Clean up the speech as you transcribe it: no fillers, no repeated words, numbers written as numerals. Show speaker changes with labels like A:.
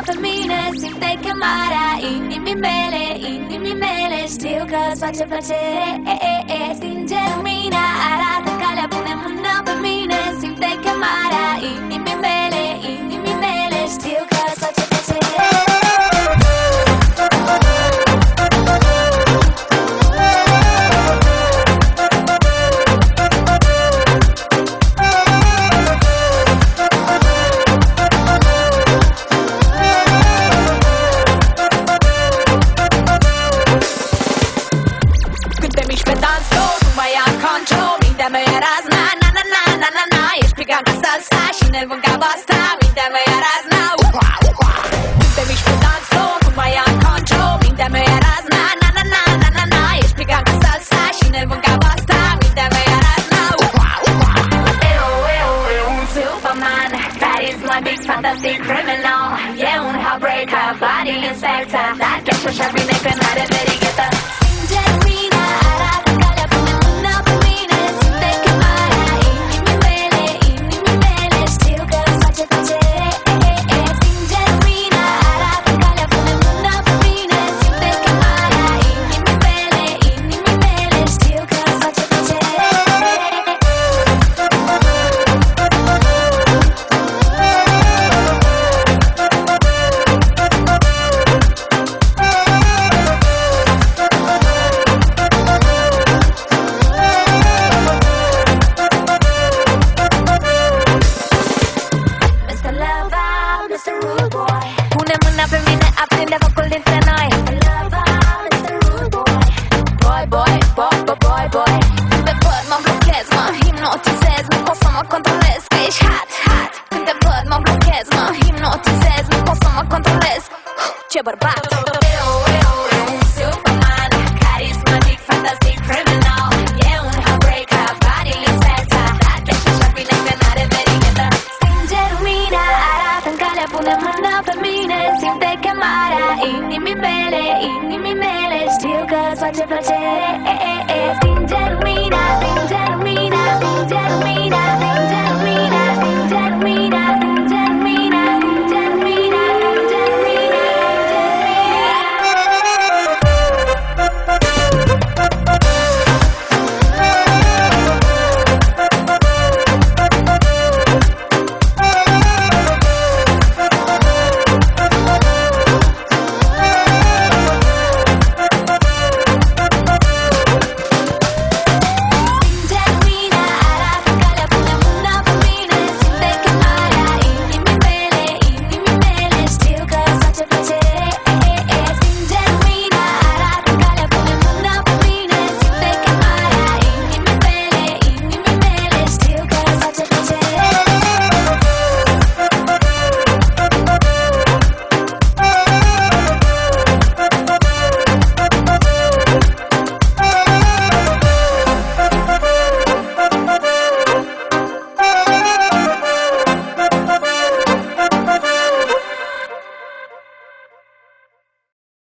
A: pe mine, simte chemarea inimii mele, știu că-ți face plăcere. Stinge lumina, arată calea, pune mâna pe mine, simte chemarea inimii mele, știu că-ți face plăcere.
B: Și ne vând ca basta, mintea mea e razna. Când te miști pe dance floor, nu mai am control. Mintea mea e razna, na na na na na na. Ești picant ca salsa și ne vând ca basta, mintea mea e razna. E un superman, carismatic, fantastic, criminal. E un heartbreaker, body inspector. Dar chiar și așa bine că n-are verighetă.
A: Stinge lumina, arată calea, pune mâna pe mine, simte chemarea inimii mele, știu că-ți face plăcere. Stinge lumina, arată calea, pune mâna pe mine, simte chemarea inimii mele, știu că-ți face plăcere. Mr. Lover, Mr. Rude Boy,
B: Pune mâna pe mine, aprinde focul dintre noi.
A: Mr. Lover, Mr. Rude Boy.
B: Boy, boy, boy, boy, boy, boy. Când te văd mă blochez, mă hipnotizez. Nu pot să mă controlez, că ești hot, hot. Când te văd mă blochez, mă hipnotizez. Nu pot să mă controlez, ce bărbat. E un superman, carismatic, fantastic, criminal. E un heartbreaker, body inspector. Dar chiar și așa bine că n-are verighetă.
A: Stinge lumina, arată-mi calea, pune mâna pe mine, simte chemarea inimii mele, știu că-ți face plăcere.